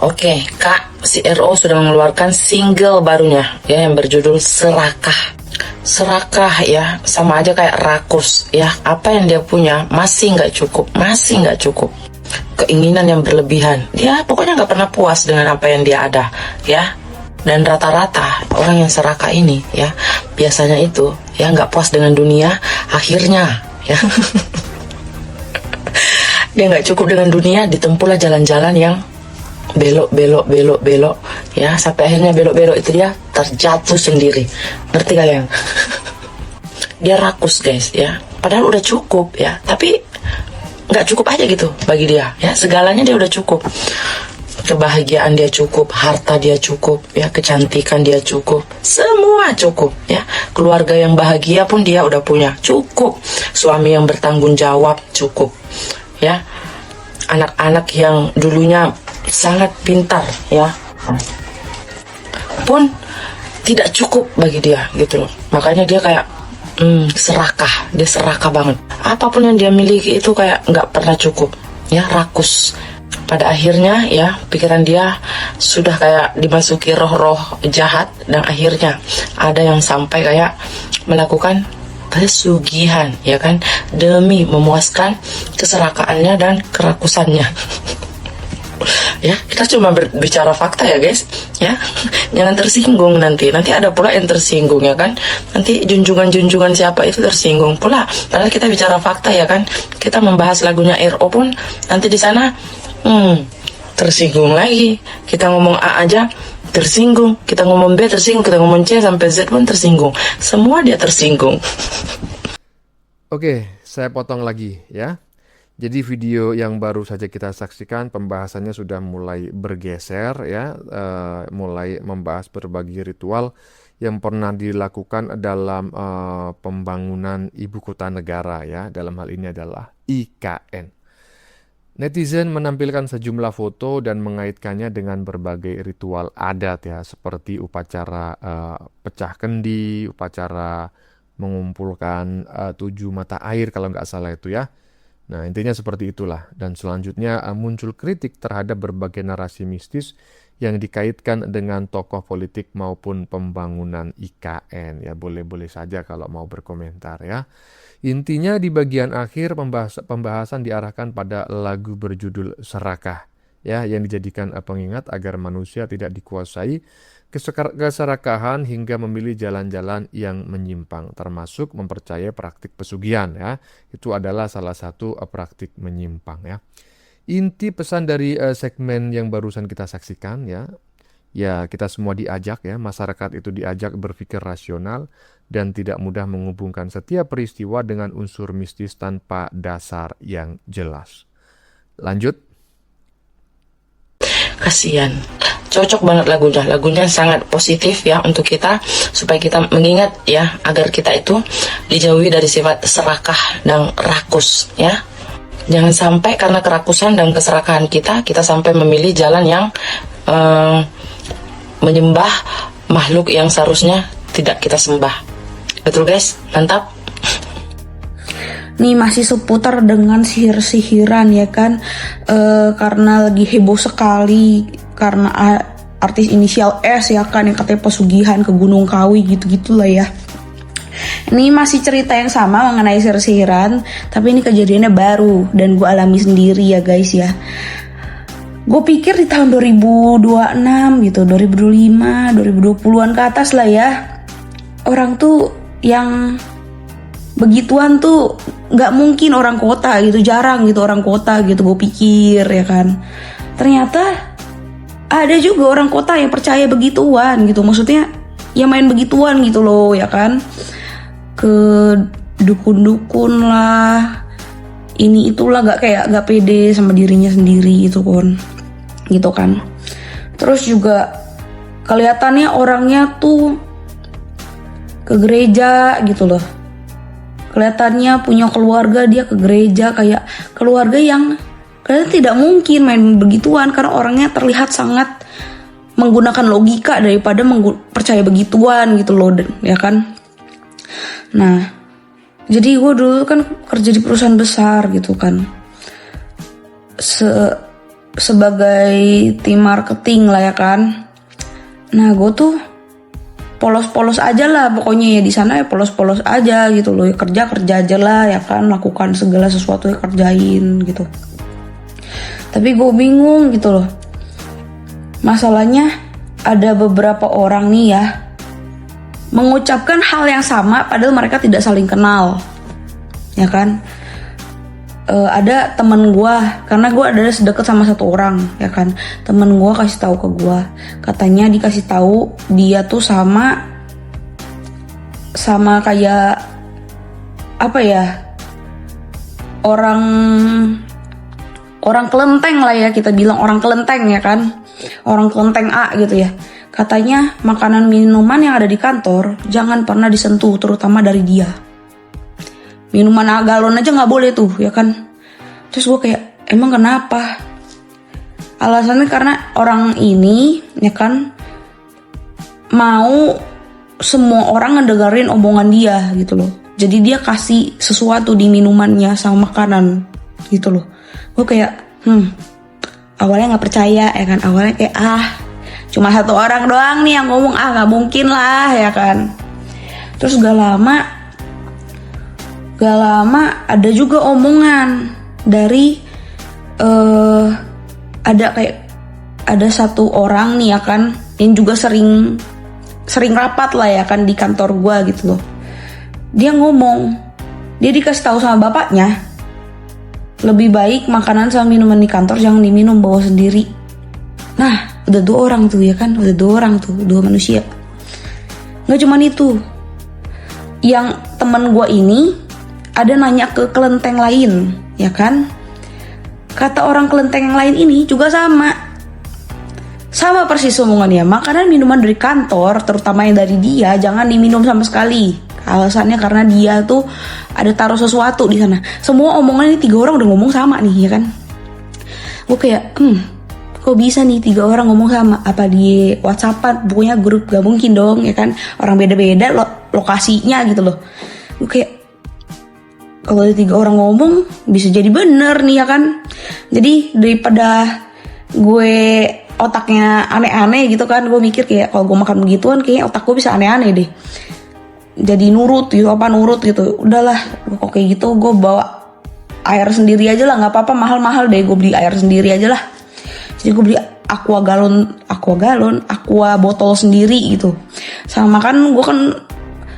S9: Oke, Kak, si RO sudah mengeluarkan single barunya ya yang berjudul Serakah. Serakah ya, sama aja kayak rakus ya. Apa yang dia punya masih nggak cukup, keinginan yang berlebihan. Dia pokoknya nggak pernah puas dengan apa yang dia ada ya. Dan rata-rata orang yang serakah ini ya, biasanya itu ya nggak puas dengan dunia, akhirnya ya dia nggak cukup dengan dunia, ditempuhlah jalan-jalan yang belok ya, sampai akhirnya belok itu dia terjatuh sendiri. Ngerti kalian? Dia rakus guys ya, padahal udah cukup ya, tapi nggak cukup aja gitu bagi dia ya. Segalanya dia udah cukup, kebahagiaan dia cukup, harta dia cukup ya, kecantikan dia cukup, semua cukup ya. Keluarga yang bahagia pun dia udah punya, cukup. Suami yang bertanggung jawab cukup ya. Anak-anak yang dulunya sangat pintar ya pun tidak cukup bagi dia gitu loh. Makanya dia kayak serakah, dia serakah banget. Apapun yang dia miliki itu kayak nggak pernah cukup ya, rakus. Pada akhirnya ya pikiran dia sudah kayak dimasuki roh-roh jahat, dan akhirnya ada yang sampai kayak melakukan pesugihan ya kan, demi memuaskan keserakahannya dan kerakusannya. Ya, kita cuma bicara fakta ya guys, ya. Jangan tersinggung nanti ada pula yang tersinggung ya kan. Nanti junjungan siapa itu tersinggung pula. Padahal kita bicara fakta ya kan. Kita membahas lagunya RO pun nanti di sana tersinggung lagi. Kita ngomong A aja tersinggung, kita ngomong B tersinggung, kita ngomong C sampai Z pun tersinggung. Semua dia tersinggung.
S3: Oke, saya potong lagi ya. Jadi video yang baru saja kita saksikan pembahasannya sudah mulai bergeser ya, mulai membahas berbagai ritual yang pernah dilakukan dalam pembangunan ibu kota negara ya, dalam hal ini adalah IKN. Netizen menampilkan sejumlah foto dan mengaitkannya dengan berbagai ritual adat ya, seperti upacara pecah kendi, upacara mengumpulkan 7 mata air kalau nggak salah itu ya. Nah, intinya seperti itulah. Dan selanjutnya muncul kritik terhadap berbagai narasi mistis yang dikaitkan dengan tokoh politik maupun pembangunan IKN. Ya, boleh-boleh saja kalau mau berkomentar ya. Intinya di bagian akhir pembahasan diarahkan pada lagu berjudul Serakah ya, yang dijadikan pengingat agar manusia tidak dikuasai keserakahan hingga memilih jalan-jalan yang menyimpang, termasuk mempercayai praktik pesugihan ya. Itu adalah salah satu praktik menyimpang ya. Inti pesan dari segmen yang barusan kita saksikan ya, kita semua diajak ya, masyarakat itu diajak berpikir rasional dan tidak mudah menghubungkan setiap peristiwa dengan unsur mistis tanpa dasar yang jelas. Lanjut.
S9: Kasihan. Cocok banget lagunya sangat positif ya untuk kita, supaya kita mengingat ya, agar kita itu dijauhi dari sifat serakah dan rakus ya. Jangan sampai karena kerakusan dan keserakahan kita sampai memilih jalan yang menyembah makhluk yang seharusnya tidak kita sembah. Betul guys, mantap.
S10: Nih masih seputar dengan sihir-sihiran ya kan, karena lagi heboh sekali karena artis inisial S ya kan, yang katanya pesugihan ke Gunung Kawi gitu-gitulah ya. Ini masih cerita yang sama mengenai sihir-sihiran, tapi ini kejadiannya baru dan gue alami sendiri ya guys ya. Gue pikir di tahun 2026 gitu, 2025, 2020-an ke atas lah ya, orang tuh yang begituan tuh nggak mungkin orang kota gitu, jarang gitu orang kota gitu gue pikir ya kan. Ternyata ada juga orang kota yang percaya begituan gitu, maksudnya ya main begituan gitu loh ya kan, ke dukun-dukun lah, ini itulah, nggak pede sama dirinya sendiri gitu kan. Terus juga kelihatannya orangnya tuh ke gereja gitu loh, kelihatannya punya keluarga, dia ke gereja, kayak keluarga yang kalian tidak mungkin main begituan karena orangnya terlihat sangat menggunakan logika daripada percaya begituan gitu loh ya kan. Nah, jadi gue dulu kan kerja di perusahaan besar gitu kan, sebagai tim marketing lah ya kan. Nah, gue tuh polos-polos aja lah pokoknya ya, di sana ya polos-polos aja gitu loh, ya kerja aja lah ya kan, lakukan segala sesuatu yang kerjain gitu. Tapi gue bingung gitu loh, masalahnya ada beberapa orang nih ya mengucapkan hal yang sama padahal mereka tidak saling kenal ya kan. Ada temen gue, karena gue ada sedekat sama satu orang ya kan, temen gue kasih tahu ke gue, katanya dikasih tahu dia tuh sama kayak apa ya, orang kelenteng lah ya, kita bilang orang kelenteng ya kan, orang kelenteng A gitu ya. Katanya makanan minuman yang ada di kantor jangan pernah disentuh, terutama dari dia. Minuman galon aja nggak boleh tuh ya kan. Terus gue kayak, emang kenapa? Alasannya karena orang ini ya kan mau semua orang ngedengerin omongan dia gitu loh. Jadi dia kasih sesuatu di minumannya sama makanan gitu loh. Gue kayak awalnya nggak percaya ya kan, awalnya kayak cuma satu orang doang nih yang ngomong, nggak mungkin lah ya kan. Terus gak lama ada juga omongan dari ada kayak ada satu orang nih ya kan, yang juga sering rapat lah ya kan di kantor gue gitu loh. Dia ngomong, dia dikasih tahu sama bapaknya, lebih baik makanan sama minuman di kantor jangan diminum, bawa sendiri. Nah, udah 2 orang tuh ya kan, udah 2 orang tuh, 2 manusia. Nggak cuman itu, yang teman gue ini ada nanya ke kelenteng lain, ya kan? Kata orang kelenteng yang lain ini juga sama persis omongannya. Makanan minuman dari kantor, terutama yang dari dia, jangan diminum sama sekali. Alasannya karena dia tuh ada taruh sesuatu di sana. Semua omongan ini 3 orang udah ngomong sama nih, ya kan? Gue kayak, kok bisa nih 3 orang ngomong sama? Apa di WhatsAppan? Pokoknya grup, gak mungkin dong, ya kan? Orang beda-beda lokasinya gitu loh. Gue kayak, kalau ada 3 orang ngomong bisa jadi bener nih ya kan. Jadi daripada gue otaknya aneh-aneh gitu kan, gue mikir kayak kalau gue makan begituan kayaknya otak gue bisa aneh-aneh deh. Jadi nurut gitu. Udahlah, kok kayak gitu gue bawa air sendiri aja lah, nggak apa-apa, mahal-mahal deh, gue beli air sendiri aja lah. Jadi gue beli aqua botol sendiri gitu. Sama makan gue kan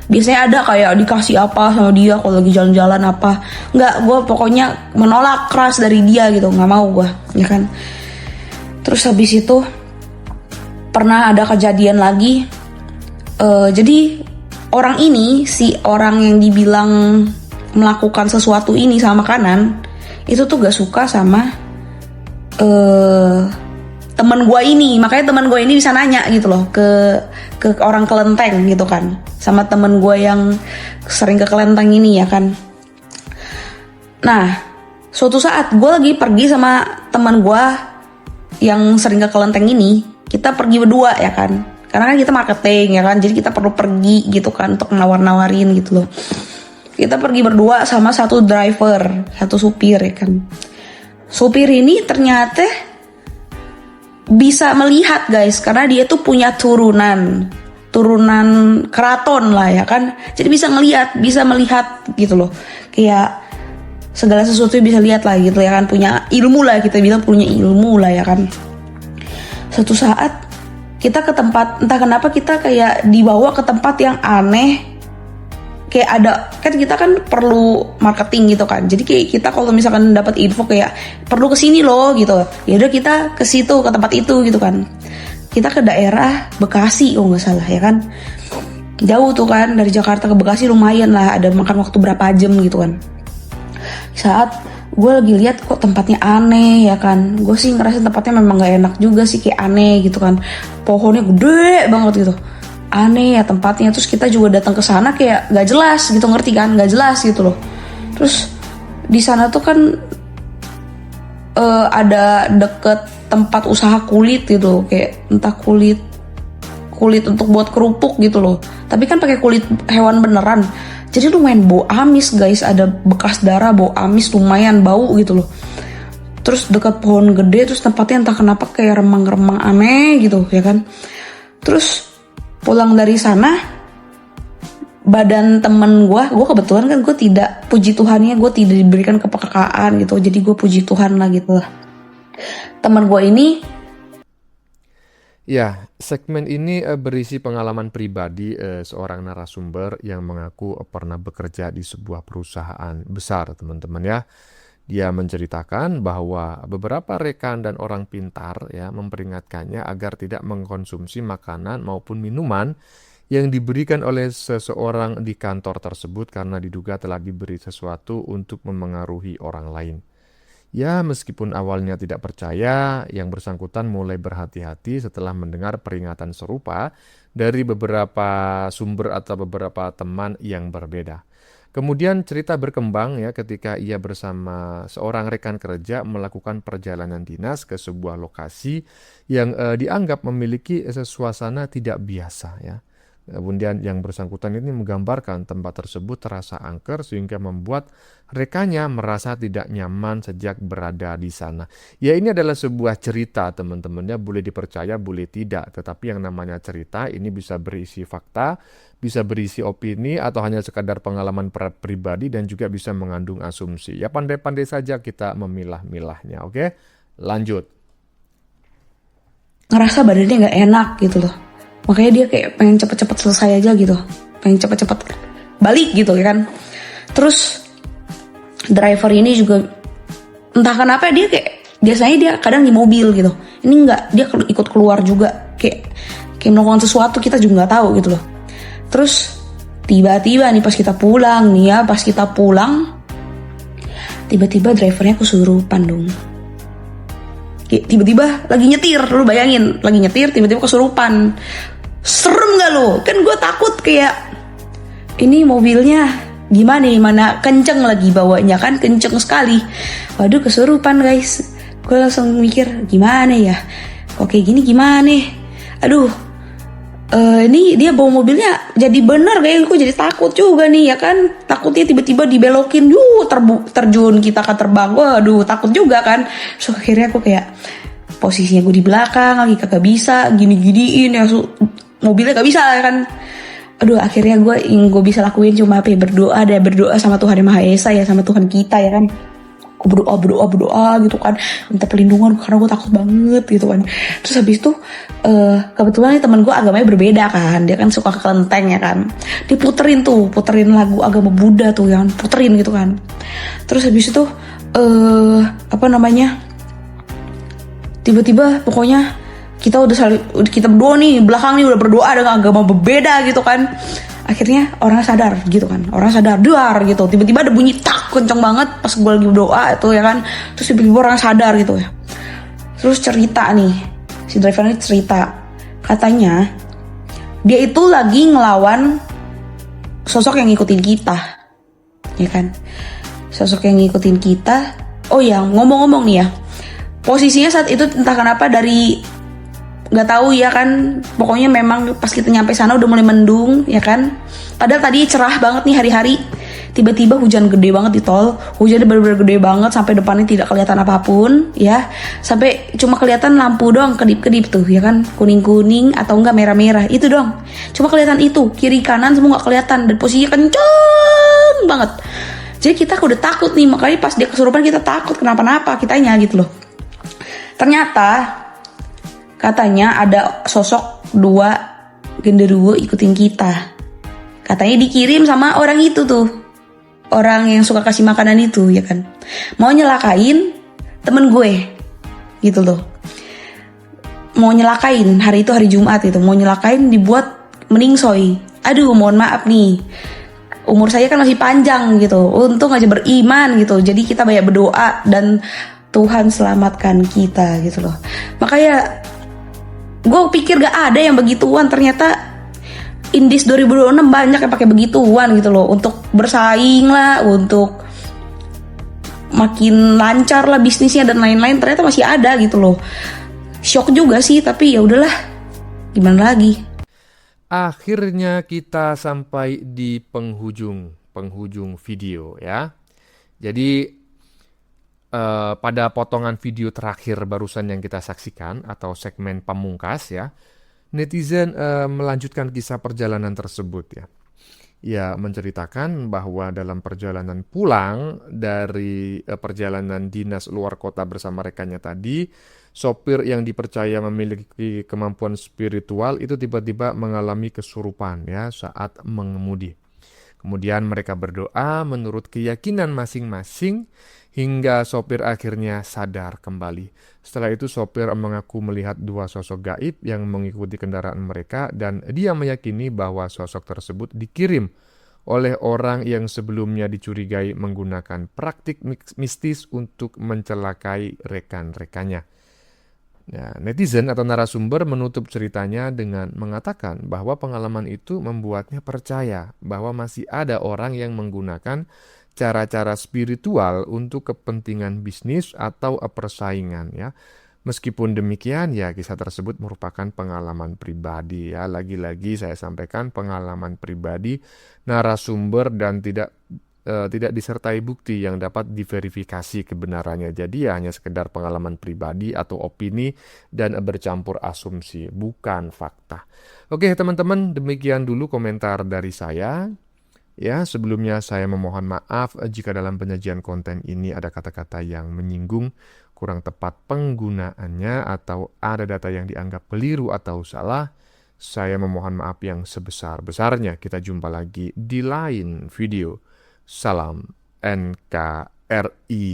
S10: biasanya ada kayak dikasih apa sama dia kalau lagi jalan-jalan apa. Nggak, gue pokoknya menolak keras dari dia gitu, nggak mau gue, ya kan. Terus habis itu pernah ada kejadian lagi. Jadi orang ini, si orang yang dibilang melakukan sesuatu ini sama makanan, itu tuh gak suka sama teman gue ini. Makanya teman gue ini bisa nanya gitu loh ke orang kelenteng gitu kan, sama temen gue yang sering ke kelenteng ini ya kan. Nah, suatu saat gue lagi pergi sama teman gue yang sering ke kelenteng ini, kita pergi berdua ya kan, karena kan kita marketing ya kan, jadi kita perlu pergi gitu kan untuk nawar-nawarin gitu loh. Kita pergi berdua sama satu driver, satu supir ya kan. Supir ini ternyata bisa melihat guys, karena dia tuh punya turunan keraton lah ya kan. Jadi bisa melihat gitu loh. Kayak segala sesuatu bisa lihat lah gitu ya kan, punya ilmu lah, kita bilang punya ilmu lah ya kan. Suatu saat kita ke tempat, entah kenapa kita kayak dibawa ke tempat yang aneh. Kayak ada, kan kita kan perlu marketing gitu kan. Jadi kayak kita kalau misalkan dapat info kayak perlu kesini loh gitu, ya udah kita ke situ, ke tempat itu gitu kan. Kita ke daerah Bekasi nggak salah ya kan. Jauh tuh kan, dari Jakarta ke Bekasi lumayan lah, ada makan waktu berapa jam gitu kan. Saat gue lagi lihat kok tempatnya aneh ya kan, gue sih ngerasa tempatnya memang gak enak juga sih, kayak aneh gitu kan, pohonnya gede banget gitu, aneh ya tempatnya. Terus kita juga datang ke sana kayak gak jelas gitu, ngerti kan, gak jelas gitu loh. Terus di sana tuh kan ada deket tempat usaha kulit gitu, kayak entah kulit untuk buat kerupuk gitu loh, tapi kan pakai kulit hewan beneran. Jadi lumayan bau amis guys, ada bekas darah, bau amis lumayan bau gitu loh. Terus dekat pohon gede, terus tempatnya entah kenapa kayak remang-remang aneh gitu ya kan. Terus pulang dari sana, badan temen gue kebetulan kan gue tidak, puji Tuhannya gue tidak diberikan kepekaan gitu. Jadi gue puji Tuhan lah gitu lah. Temen gue ini,
S3: ya, segmen ini berisi pengalaman pribadi seorang narasumber yang mengaku pernah bekerja di sebuah perusahaan besar, teman-teman ya. Dia menceritakan bahwa beberapa rekan dan orang pintar ya memperingatkannya agar tidak mengkonsumsi makanan maupun minuman yang diberikan oleh seseorang di kantor tersebut karena diduga telah diberi sesuatu untuk memengaruhi orang lain. Ya, meskipun awalnya tidak percaya, yang bersangkutan mulai berhati-hati setelah mendengar peringatan serupa dari beberapa sumber atau beberapa teman yang berbeda. Kemudian cerita berkembang ya ketika ia bersama seorang rekan kerja melakukan perjalanan dinas ke sebuah lokasi yang dianggap memiliki suasana tidak biasa ya. Kemudian yang bersangkutan ini menggambarkan tempat tersebut terasa angker sehingga membuat rekannya merasa tidak nyaman sejak berada di sana. Ya, ini adalah sebuah cerita teman-teman ya, boleh dipercaya boleh tidak, tetapi yang namanya cerita ini bisa berisi fakta, bisa berisi opini atau hanya sekadar pengalaman pribadi dan juga bisa mengandung asumsi. Ya, pandai-pandai saja kita memilah-milahnya, oke? Lanjut.
S10: ngerasa badannya nggak enak gitu loh. Makanya dia kayak pengen cepet-cepet selesai aja gitu, pengen cepet-cepet balik gitu ya kan. Terus driver ini juga entah kenapa dia kayak biasanya dia kadang di mobil gitu, ini nggak, dia ikut keluar juga kayak melakukan sesuatu, kita juga nggak tahu gitu loh. Terus tiba-tiba nih pas kita pulang nih ya, pas kita pulang tiba-tiba drivernya kesurupan dong. Kayak tiba-tiba lagi nyetir, lu bayangin lagi nyetir tiba-tiba kesurupan. Serem gak lo? Kan gue takut kayak ini mobilnya gimana kenceng lagi bawanya kan, kenceng sekali. Waduh kesurupan guys. Gue langsung mikir gimana ya, kok kayak gini gimana. Aduh, ini dia bawa mobilnya jadi bener kayak gue jadi takut juga nih ya kan. Takutnya tiba-tiba dibelokin, terjun kita kan terbang. Waduh takut juga kan. So akhirnya aku kayak posisinya gue di belakang lagi kagak bisa gini-giniin ya, mobilnya gak bisa ya kan. Aduh akhirnya gue bisa lakuin cuma berdoa sama Tuhan Yang Maha Esa ya, sama Tuhan kita ya kan. Gue berdoa gitu kan, minta perlindungan karena gue takut banget gitu kan. Terus habis itu kebetulan nih temen gue agamanya berbeda kan, dia kan suka ke kelenteng ya kan. Diputerin lagu agama Buddha tuh, yang puterin gitu kan. Terus habis itu tiba-tiba pokoknya kita berdua nih belakang nih udah berdoa dengan agama berbeda gitu kan. Akhirnya orang sadar gitu kan, duar gitu. Tiba-tiba ada bunyi tak kenceng banget pas gue lagi berdoa itu ya kan. Terus tiba-tiba orang sadar gitu ya. Terus cerita nih, si driver ini cerita, katanya dia itu lagi ngelawan sosok yang ngikutin kita, ya kan. Sosok yang ngikutin kita. Oh ya, ngomong-ngomong nih ya, posisinya saat itu entah kenapa dari nggak tahu ya kan, pokoknya memang pas kita nyampe sana udah mulai mendung ya kan. Padahal tadi cerah banget nih hari-hari, tiba-tiba hujan gede banget di tol. Hujannya benar-benar gede banget sampai depannya tidak kelihatan apapun ya, sampai cuma kelihatan lampu doang kedip-kedip tuh ya kan, kuning-kuning atau enggak merah-merah itu doang, cuma kelihatan itu, kiri kanan semua nggak kelihatan dan posisinya kenceng banget. Jadi kita udah takut nih, makanya pas dia kesurupan kita takut kenapa-napa kitanya gitu loh. Ternyata katanya ada sosok 2 genderuwo ikutin kita. Katanya dikirim sama orang itu tuh, orang yang suka kasih makanan itu ya kan. Mau nyelakain temen gue gitu loh. Mau nyelakain, hari itu hari Jumat itu, mau nyelakain dibuat meningsoy. Aduh mohon maaf nih, umur saya kan masih panjang gitu, untung aja beriman gitu. Jadi kita banyak berdoa dan Tuhan selamatkan kita gitu loh. Makanya gue pikir gak ada yang begituan, ternyata Indis 2026 banyak yang pakai begituan gitu loh, untuk bersaing lah, untuk makin lancar lah bisnisnya dan lain-lain. Ternyata masih ada gitu loh. Shock juga sih, tapi ya udahlah, gimana lagi.
S3: Akhirnya kita sampai di penghujung video ya. Jadi pada potongan video terakhir barusan yang kita saksikan atau segmen pamungkas ya, netizen melanjutkan kisah perjalanan tersebut ya. Ya menceritakan bahwa dalam perjalanan pulang dari perjalanan dinas luar kota bersama rekannya tadi, sopir yang dipercaya memiliki kemampuan spiritual itu tiba-tiba mengalami kesurupan ya saat mengemudi. Kemudian mereka berdoa menurut keyakinan masing-masing hingga sopir akhirnya sadar kembali. Setelah itu sopir mengaku melihat 2 sosok gaib yang mengikuti kendaraan mereka dan dia meyakini bahwa sosok tersebut dikirim oleh orang yang sebelumnya dicurigai menggunakan praktik mistis untuk mencelakai rekan-rekannya. Nah, netizen atau narasumber menutup ceritanya dengan mengatakan bahwa pengalaman itu membuatnya percaya bahwa masih ada orang yang menggunakan cara-cara spiritual untuk kepentingan bisnis atau persaingan ya. Meskipun demikian ya kisah tersebut merupakan pengalaman pribadi ya. Lagi-lagi saya sampaikan pengalaman pribadi narasumber dan tidak disertai bukti yang dapat diverifikasi kebenarannya. Jadi ya hanya sekedar pengalaman pribadi atau opini dan bercampur asumsi, bukan fakta. Oke teman-teman, demikian dulu komentar dari saya. Ya, sebelumnya saya memohon maaf jika dalam penyajian konten ini ada kata-kata yang menyinggung, kurang tepat penggunaannya, atau ada data yang dianggap keliru atau salah. Saya memohon maaf yang sebesar-besarnya. Kita jumpa lagi di lain video. Salam NKRI.